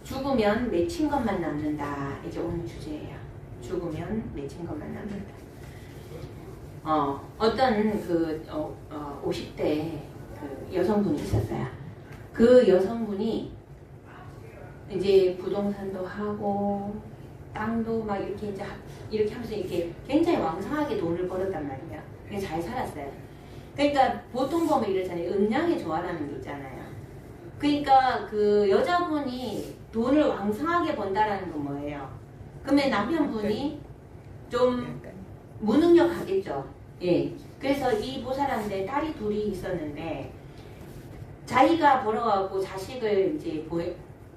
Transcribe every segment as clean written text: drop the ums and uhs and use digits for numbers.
죽으면 맺힌 것만 남는다. 이제 오늘 주제예요. 죽으면 맺힌 것만 남는다. 어떤 50대 그 여성분이 있었어요. 그 여성분이 이제 부동산도 하고 땅도 막 이렇게 이제 이렇게 하면서 이렇게 굉장히 왕성하게 돈을 벌었단 말이에요. 그게 잘 살았어요. 그러니까 보통 보면 이러잖아요. 음양의 조화라는 게 있잖아요. 그러니까 그 여자분이 돈을 왕성하게 번다라는 건 뭐예요? 그러면 남편분이 좀 무능력하겠죠. 예. 그래서 이 보살한테 딸이 둘이 있었는데 자기가 벌어갖고 자식을 이제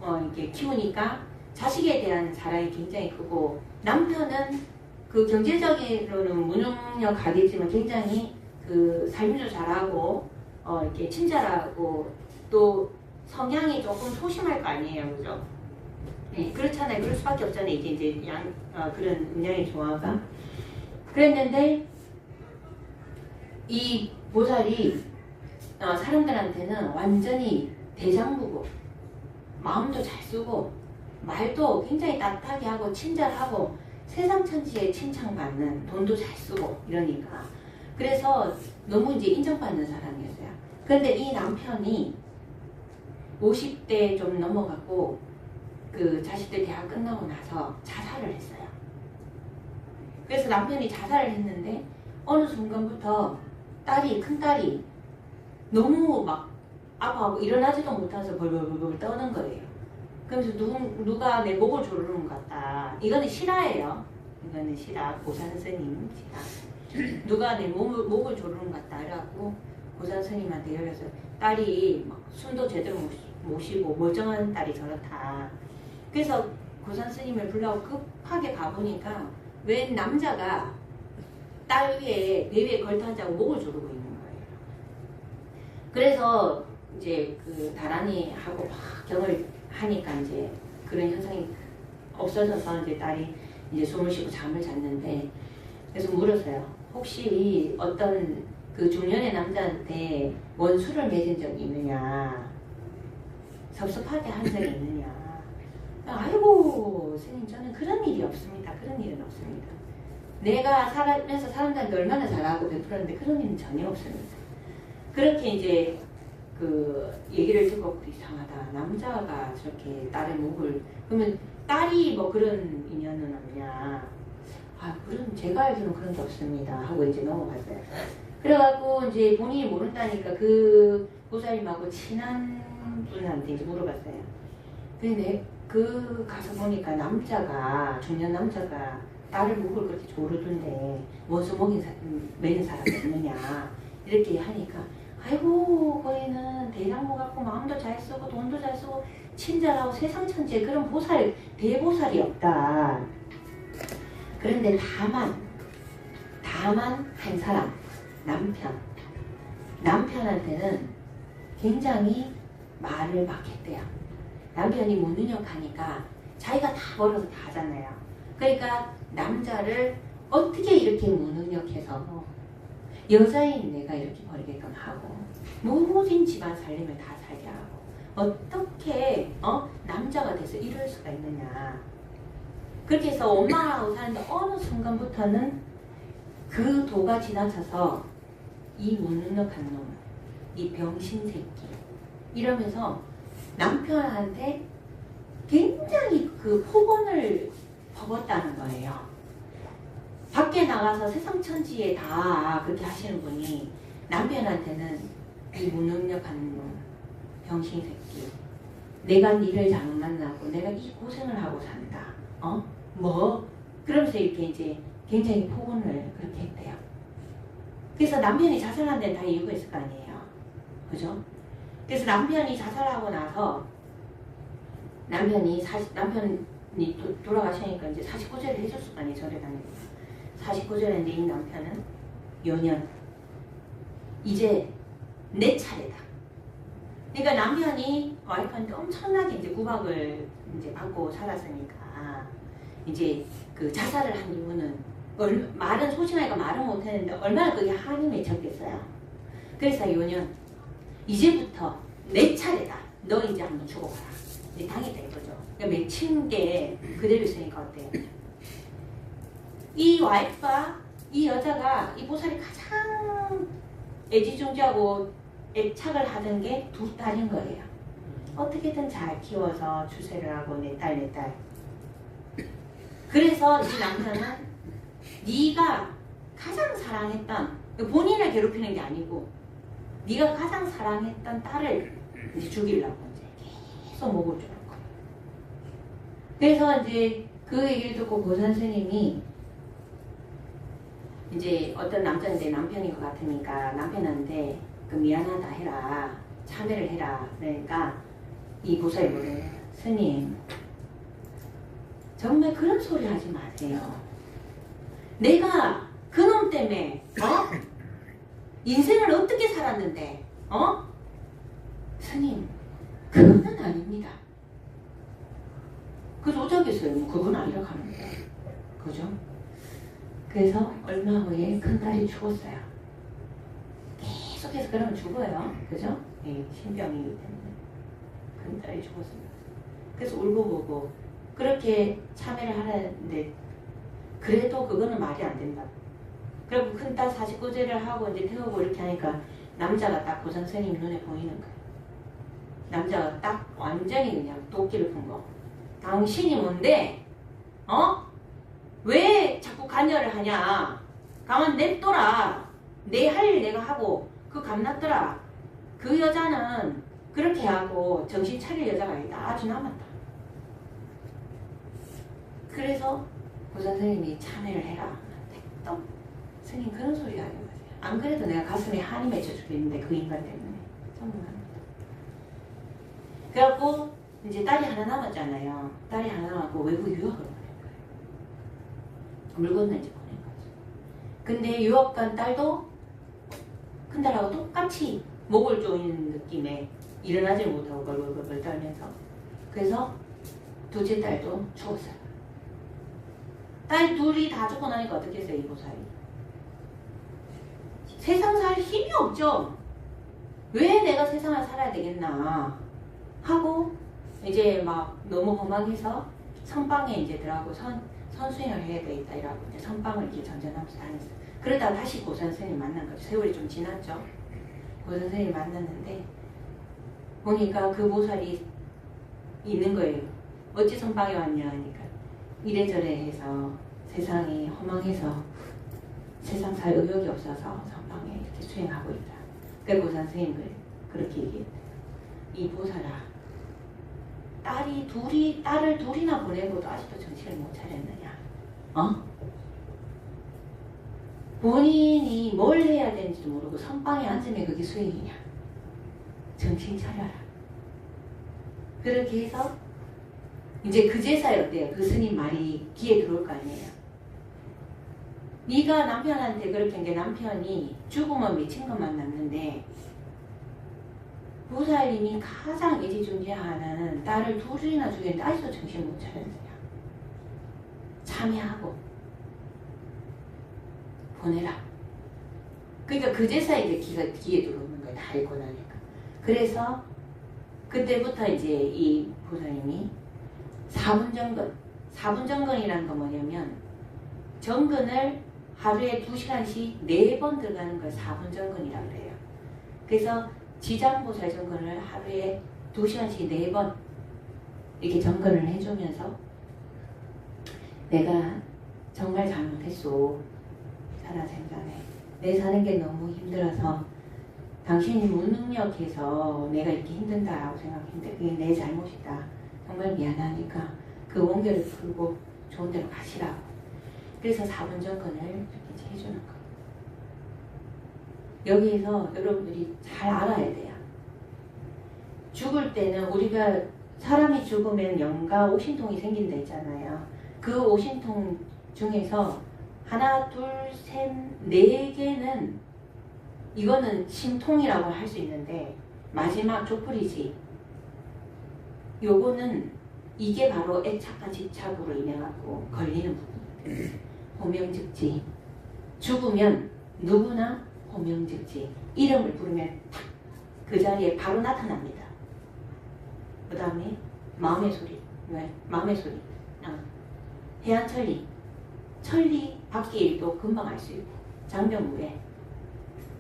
이렇게 키우니까 자식에 대한 사랑이 굉장히 크고 남편은 그 경제적으로는 무능력하겠지만 굉장히 그 삶도 잘하고 이렇게 친절하고 또 성향이 조금 소심할 거 아니에요, 그죠? 네, 그렇잖아요. 그럴 수밖에 없잖아요. 이제 그런 음양의 조화가. 그랬는데 이 보살이 사람들한테는 완전히 대장부고 마음도 잘 쓰고 말도 굉장히 따뜻하게 하고 친절하고 세상 천지에 칭찬받는 돈도 잘 쓰고 이러니까 그래서 너무 이제 인정받는 사람이었어요. 그런데 이 남편이 50대 좀 넘어가고 그 자식들 대학 끝나고 나서 자살을 했어요. 그래서 남편이 자살을 했는데 어느 순간부터 큰딸이 너무 막 아파하고 일어나지도 못해서 벌벌벌 떠는 거예요. 그러면서 누가 내 목을 조르는 것 같다. 이거는 실화예요. 이거는 실화. 고산 스님 실화. 누가 내 목을 조르는 것 같다. 이래갖고 고산 스님한테 열려서 딸이 막 숨도 제대로 못 쉬고 멀쩡한 딸이 저렇다. 그래서 고산 스님을 불러고 급하게 가보니까 웬 남자가 딸 위에 배 위에 걸터앉아고 목을 조르고 있는 거예요. 그래서 이제 그 다란이 하고 막 경을 하니까 이제 그런 현상이 없어져서 이제 딸이 이제 숨을 쉬고 잠을 잤는데 그래서 물었어요. 혹시 어떤 그 중년의 남자한테 원수를 맺은 적이 있느냐? 섭섭하게 한 적이 있느냐? 아이고 스님 저는 그런 일이 없습니다. 그런 일은 없습니다. 내가 살면서 사람들한테 얼마나 잘하고 베풀었는데 그런 일은 전혀 없습니다. 그렇게 이제 그 얘기를 듣고 이상하다. 남자가 저렇게 딸의 목을 그러면 딸이 뭐 그런 인연은 없냐? 그런 제가 알기로는 그런 게 없습니다. 하고 이제 넘어갔어요. 그래갖고 이제 본인이 모른다니까 그 보살님하고 친한 분한테 이제 물어봤어요. 근데 그 가서 보니까 중년 남자가 딸을 목을 그렇게 조르던데 원수 매는 사람이 있느냐 이렇게 하니까 아이고 거기는 대장부 갖고 마음도 잘 쓰고 돈도 잘 쓰고 친절하고 세상 천지에 그런 대보살이 없다. 그런데 다만 한 사람 남편한테는 굉장히 말을 막 했대요. 남편이 무능력하니까 자기가 다 벌어서 다 하잖아요. 그러니까 남자를 어떻게 이렇게 무능력해서 여자인 내가 이렇게 버리게끔 하고 모든 집안 살림을 다 살게 하고 어떻게 남자가 돼서 이럴 수가 있느냐. 그렇게 해서 원망하고 사는데 어느 순간부터는 그 도가 지나쳐서 이 무능력한 놈, 이 병신 새끼 이러면서 남편한테 굉장히 그 폭언을 퍼붓다는 거예요. 밖에 나가서 세상 천지에 다 그렇게 하시는 분이 남편한테는 이 무능력한 놈, 병신 새끼, 내가 니를 잘못 만나고 내가 이 고생을 하고 산다. 그러면서 이렇게 이제 굉장히 폭언을 그렇게 했대요. 그래서 남편이 자살한 데는 다 이유가 있을 거 아니에요. 그죠? 그래서 남편이 자살하고 나서 남편이 돌아가시니까 이제 49제를 해줬을 거 아니에요. 절에 다니고 49제를 했는데 이 남편은 요년 이제 내 차례다. 그러니까 남편이 와이프한테 엄청나게 이제 구박을 이제 받고 살았으니까 이제 그 자살을 한 이유는 말은 소심하니까 말은 못했는데 얼마나 그게 한이 맺혔겠어요. 그래서 요년 이제부터 내 차례다. 너 이제 한번 죽어봐라. 이제 당했다 이거죠. 그러니까 맺힌 게 그대로 있으니까 어때요? 이 와이프가 이 여자가 이 보살이 가장 애지중지하고 애착을 하던 게 두 딸인 거예요. 어떻게든 잘 키워서 출세를 하고 내 딸. 그래서 이 남편은 네가 가장 사랑했던 본인을 괴롭히는 게 아니고 네가 가장 사랑했던 딸을 이제 죽이려고 이제 계속 목을 조른 거예요. 그래서 이제 그 얘기를 듣고 보산 스님이 이제 어떤 남자인데 남편인 것 같으니까 남편한테 그 미안하다 해라, 참회를 해라. 그러니까 이 보살이 뭐래요? 스님, 정말 그런 소리 하지 마세요. 내가 그놈 때문에 인생을 어떻게 살았는데 스님, 그거는 아닙니다. 그래서 어쩌겠어요. 그건 아니라고 하는 거예요. 그죠? 그래서 얼마 후에 큰딸이 죽었어요. 계속해서 그러면 죽어요. 그죠? 네, 신병이기 때문에. 큰딸이 죽었습니다. 그래서 울고 보고 그렇게 참회를 하라는데 그래도 그거는 말이 안 된다. 그리고 큰딸 49제를 하고 이제 태우고 이렇게 하니까 남자가 딱 고산 스님 눈에 보이는 거예요. 남자가 딱 완전히 그냥 도끼를 푼 거. 당신이 뭔데? 왜 자꾸 간여를 하냐? 가만 냅둬라. 내 할 일 내가 하고 그 감났더라. 그 여자는 그렇게 하고 정신 차릴 여자가 아니다. 아주 남았다. 그래서 고산 스님이 참회를 해라. 또 스님 그런 소리 하는 거지. 안 그래도 내가 가슴에 한이 맺혀 죽겠는데 그 인간 때문에 정말. 그래갖고 이제 딸이 하나 남았잖아요. 딸이 하나 남았고 외국 유학을 보낸 거예요. 물건을 이제 보낸 거죠. 근데 유학 간 딸도 큰 딸하고 똑같이 목을 조이는 느낌에 일어나지 못하고 벌벌벌 떨면서 그래서 둘째 딸도 죽었어요. 딸 둘이 다 죽고 나니까 어떻게 했어요? 이 보살이 세상 살 힘이 없죠. 왜 내가 세상을 살아야 되겠나 하고 이제 막 너무 허망해서 선방에 이제 들어가고 선수행을 해야 되겠다 이라고 이제 선방을 이렇게 전전하면서 다녔어요. 그러다가 다시 고산 스님 만난 거죠. 세월이 좀 지났죠. 고산 스님 만났는데 보니까 그 보살이 있는 거예요. 어찌 선방에 왔냐 하니까 이래저래 해서 세상이 허망해서 세상 살 의욕이 없어서 선방에 이렇게 수행하고 있다. 그래서 고산 스님이 그렇게 얘기했대요. 이 보살아, 딸을 둘이나 보내고도 아직도 정신을 못 차렸느냐? 본인이 뭘 해야 되는지도 모르고 선방에 앉으면 그게 수행이냐? 정신 차려라. 그렇게 해서 이제 그제서야 어때요? 그 스님 말이 귀에 들어올 거 아니에요. 네가 남편한테 그렇게 한 게 남편이 죽으면 미친 것만 남는데 보살님이 가장 애지중지하는 딸을 둘이나 죽였는데 아직도 정신 못 차렸어요. 참여하고 보내라. 그러니까 그제서야 이제 귀에 들어오는 거예요. 다 읽고 나니까. 그래서 그때부터 이제 이 보살님이 사분정근. 사분정근이라는 건 뭐냐면 정근을 하루에 2시간씩 4번 들어가는 걸 사분정근이라고 그래요. 그래서 지장보살 정근을 하루에 2시간씩 4번 이렇게 정근을 해주면서 내가 정말 잘못했어. 살아생전에 내 사는 게 너무 힘들어서 당신이 무능력해서 내가 이렇게 힘든다라고 생각했는데 그게 내 잘못이다. 정말 미안하니까 그 원결을 풀고 좋은 데로 가시라고. 그래서 4분 정근을 이렇게 해주는 거예요. 여기에서 여러분들이 잘 알아야 돼요. 죽을 때는 우리가 사람이 죽으면 영가 오신통이 생긴다 했잖아요. 그 오신통 중에서 하나, 둘, 셋, 4개는 이거는 심통이라고 할 수 있는데 마지막 족불이지. 요거는 이게 바로 애착과 집착으로 인해 갖고 걸리는 부분이에요. 호명즉지. 죽으면 누구나 호명즉지. 이름을 부르면 탁 그 자리에 바로 나타납니다. 그 다음에 마음의 소리. 왜? 마음의 소리. 해안 천리. 천리 밖의 일도 금방 알 수 있고 장벽 무에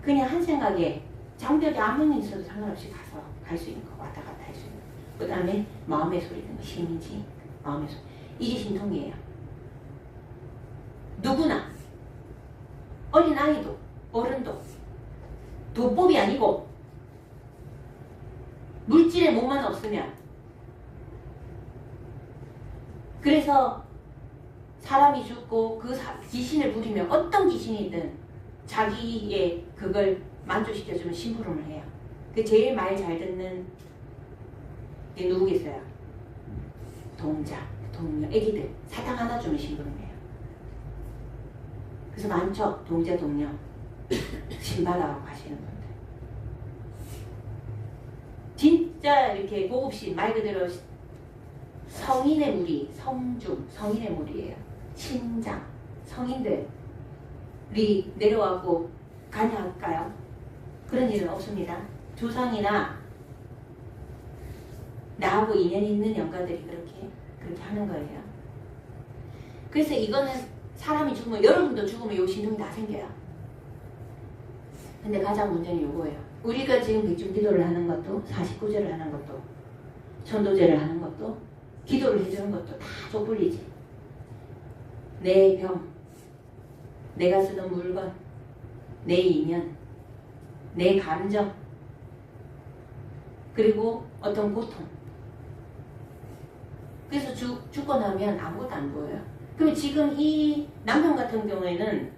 그냥 한 생각에 장벽에 아무 일 있어도 상관없이 가서 갈 수 있는 거 왔다 갔다 할 수 있는 거. 그 다음에 마음의 소리는 신인지 마음의 소리. 이게 신통이에요. 누구나 어린아이도 어른도 도법이 아니고 물질의 몸만 없으면 그래서 사람이 죽고 그 귀신을 부리면 어떤 귀신이든 자기의 그걸 만족시켜주면 심부름을 해요. 그 제일 말 잘 듣는 게 누구겠어요? 동자, 동료, 애기들 사탕 하나 주면 심부름해요. 그래서 많죠. 동자, 동료 신바라고 하시는 분들. 진짜 이렇게 고급신 말 그대로 성인의 무리, 성중, 성인의 무리예요. 신장, 성인들이 내려와고 관여할까요? 그런 일은 없습니다. 조상이나 나하고 인연이 있는 영가들이 그렇게 하는 거예요. 그래서 이거는 사람이 죽으면, 여러분도 죽으면 요 신통이 다 생겨요. 근데 가장 문제는 요거예요. 우리가 지금 백중기도를 하는 것도, 49제를 하는 것도, 천도제를 하는 것도, 기도를 해주는 것도 다 족불리지. 내 병, 내가 쓰는 물건, 내 인연, 내 감정, 그리고 어떤 고통. 그래서 죽고 나면 아무것도 안 보여요. 그럼 지금 이 남편 같은 경우에는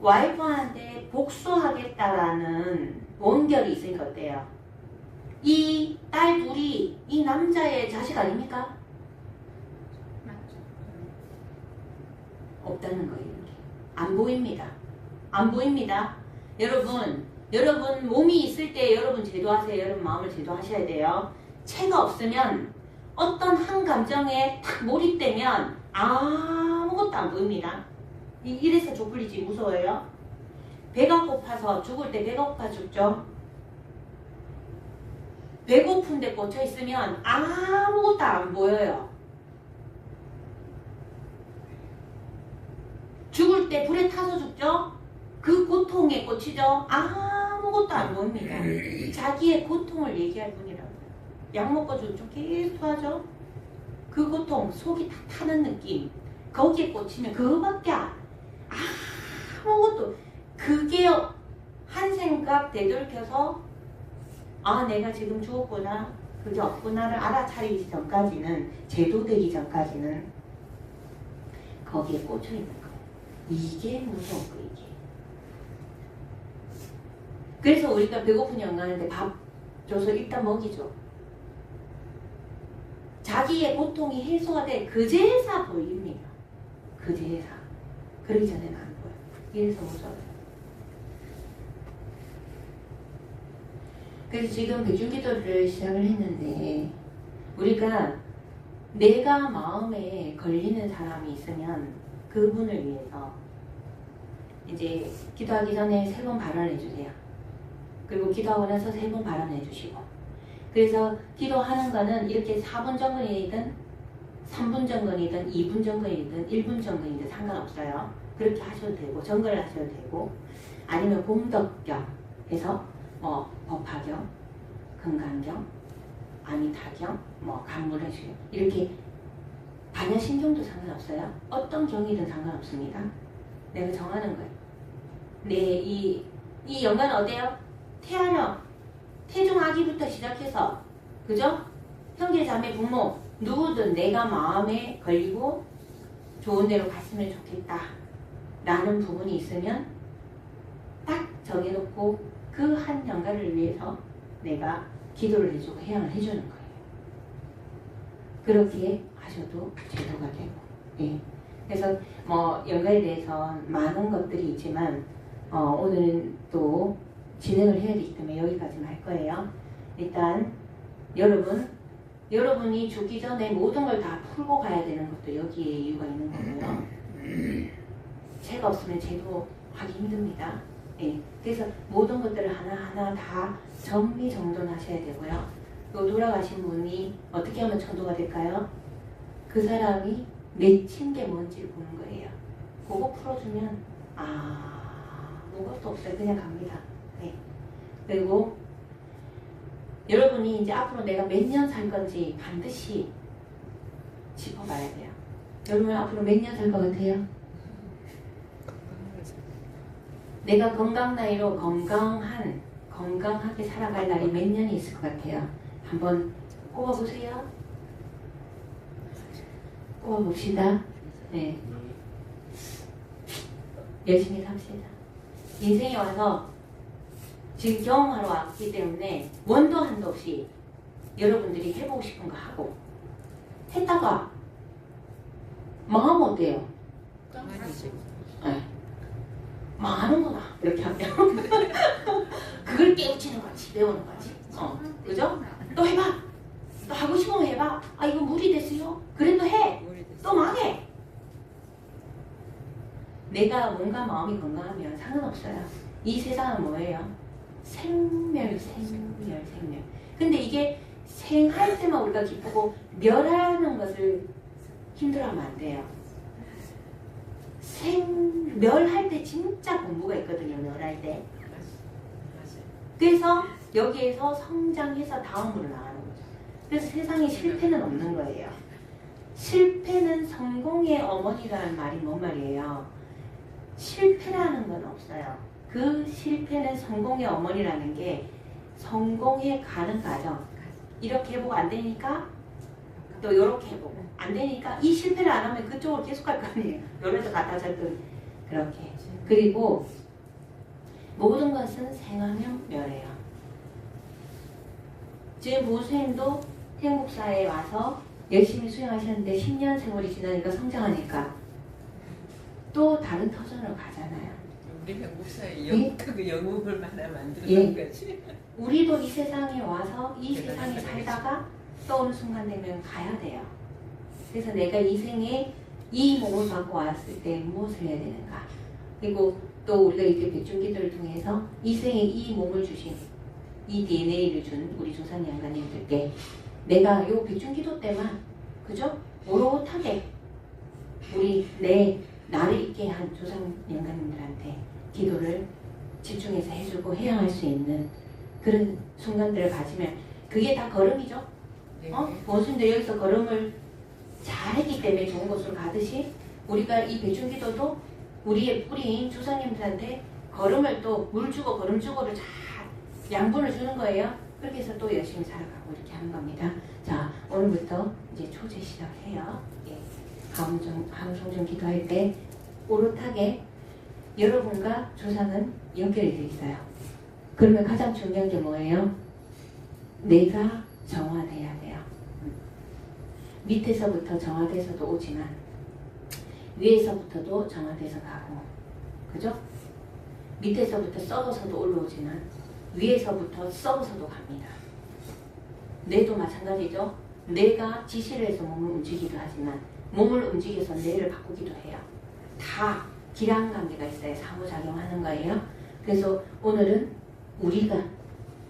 와이프한테 복수하겠다라는 원결이 있으니까 어때요? 이 딸 둘이 이 남자의 자식 아닙니까? 맞죠. 없다는 거예요. 이렇게. 안 보입니다. 안 보입니다. 여러분 몸이 있을 때 여러분 제도하세요. 여러분 마음을 제도하셔야 돼요. 체가 없으면 어떤 한 감정에 탁 몰입되면 아무것도 안 보입니다. 이래서 족불리지 무서워요. 배가 고파서 죽을 때 배가 고파 죽죠. 배고픈데 꽂혀 있으면 아무것도 안 보여요. 죽을 때 불에 타서 죽죠. 그 고통에 꽂히죠. 아무것도 안 보입니다. 자기의 고통을 얘기할 뿐이라고요. 약 먹고 좀 계속 하죠. 그 고통, 속이 다 타는 느낌. 거기에 꽂히면 그거밖에 아무것도, 그게 한 생각 되돌켜서 내가 지금 죽었구나, 그게 없구나를 알아차리기 전까지는, 제도되기 전까지는 거기에 꽂혀 있는 거예요. 이게 무서운 거, 이게. 그래서 우리가 배고픈 영가한테 밥 줘서 일단 먹이죠. 자기의 고통이 해소가 돼 그제서 보입니다. 그제서. 그러기 전에는 안 보여요. 이래서 무서워요. 그래서 지금 백중기도를 시작을 했는데, 우리가 내가 마음에 걸리는 사람이 있으면 그분을 위해서 이제 기도하기 전에 3번 발언해 주세요. 그리고 기도하고 나서 3번 발언해 주시고, 그래서 기도하는 거는 이렇게 4분 정근이든 3분 정근이든 2분 정근이든 1분 정근이든 상관없어요. 그렇게 하셔도 되고, 정근을 하셔도 되고, 아니면 공덕경 해서 법화경, 금강경, 아미타경, 간물해주경, 이렇게 반야신경도 상관없어요. 어떤 경이든 상관없습니다. 내가 정하는 거예요. 이 연관은 어때요? 태아령, 태중아기부터 시작해서, 그죠? 형제, 자매, 부모, 누구든 내가 마음에 걸리고 좋은 데로 갔으면 좋겠다 라는 부분이 있으면 딱 정해놓고 그 한 연가를 위해서 내가 기도를 해주고 회양을 해주는 거예요. 그렇게 하셔도 제도가 되고, 예. 그래서 연가에 대해서 많은 것들이 있지만 오늘은 또 진행을 해야 되기 때문에 여기까지만 할 거예요. 일단 여러분이 죽기 전에 모든 걸 다 풀고 가야 되는 것도 여기에 이유가 있는 거고요. 죄가 없으면 제도하기 힘듭니다. 예. 그래서 모든 것들을 하나하나 다 정리정돈하셔야 되고요. 또 돌아가신 분이 어떻게 하면 천도가 될까요? 그 사람이 맺힌 게 뭔지를 보는 거예요. 그거 풀어주면 아무것도 없어요. 그냥 갑니다. 네. 그리고 여러분이 이제 앞으로 내가 몇 년 살 건지 반드시 짚어봐야 돼요. 여러분 앞으로 몇 년 살 것 같아요? 내가 건강 나이로 건강하게 살아갈 날이 몇 년이 있을 것 같아요? 한번 꼽아보세요. 꼽아봅시다. 네. 열심히 삽시다. 인생에 와서 지금 경험하러 왔기 때문에 원도 한도 없이 여러분들이 해보고 싶은 거 하고 했다가 망하면 어때요? 네. 망하는 거다. 이렇게 하면 그걸 깨우치는 거지. 배우는 거지. 그죠? 또 해봐. 또 하고 싶으면 해봐. 아 이거 무리 됐어요? 그래도 해. 또 망해. 내가 뭔가 마음이 건강하면 상관없어요. 이 세상은 뭐예요? 생멸. 근데 이게 생할 때만 우리가 기쁘고 멸하는 것을 힘들어하면 안 돼요. 멸할 때 진짜 공부가 있거든요. 멸할 때. 그래서 여기에서 성장해서 다음으로 나가는 거죠. 그래서 세상에 실패는 없는 거예요. 실패는 성공의 어머니라는 말이 뭔 말이에요? 실패라는 건 없어요. 그 실패는 성공의 어머니라는 게 성공해 가는 과정. 이렇게 해보고 안 되니까 또 이렇게 해보고 안 되니까 이 실패를 안 하면 그쪽으로 계속 갈 거 아니에요. 요래서 갖다 줬던 그렇게. 그리고 모든 것은 생하면 멸해요. 지금 보수님도 태국사에 와서 열심히 수행하셨는데 10년 세월이 지나니까 성장하니까 또 다른 터전으로 가잖아요. 우리 목사의 예? 그 영웅을 하나 만드는 예. 거지. 우리도 이 세상에 와서 이 세상에 살다가 또 어느 순간 되면 가야 돼요. 그래서 내가 이 생에 이 몸을 갖고 왔을 때 무엇을 해야 되는가. 그리고 또 우리가 이렇게 백중기도를 통해서 이 생에 이 몸을 주신 이 DNA를 준 우리 조상 양가님들께 내가 요 백중기도 때만 그죠? 오롯하게 우리 나를 있게 한 조상 양가님들한테 기도를 집중해서 해주고 해양할 수 있는 그런 순간들을 가지면 그게 다 걸음이죠. 원수님들 여기서 걸음을 잘했기 때문에 좋은 곳으로 가듯이 우리가 이 배중기도도 우리의 뿌리인 조상님들한테 걸음을 또 물 주고 걸음 주고를 잘 양분을 주는 거예요. 그렇게 해서 또 열심히 살아가고 이렇게 하는 겁니다. 자, 오늘부터 이제 초제 시작해요. 예. 함성중 기도할 때 오롯하게 여러분과 조상은 연결이 돼 있어요. 그러면 가장 중요한 게 뭐예요? 내가 정화돼야 돼요. 밑에서부터 정화돼서도 오지만 위에서부터도 정화돼서 가고, 그죠? 밑에서부터 썩어서도 올라오지만 위에서부터 썩어서도 갑니다. 뇌도 마찬가지죠. 뇌가 지시를 해서 몸을 움직이기도 하지만 몸을 움직여서 뇌를 바꾸기도 해요. 다 기량관계가 있어요. 상호작용하는 거예요. 그래서 오늘은 우리가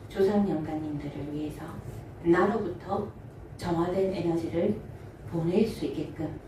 조상 영가님들을 위해서 나로부터 정화된 에너지를 보낼 수 있게끔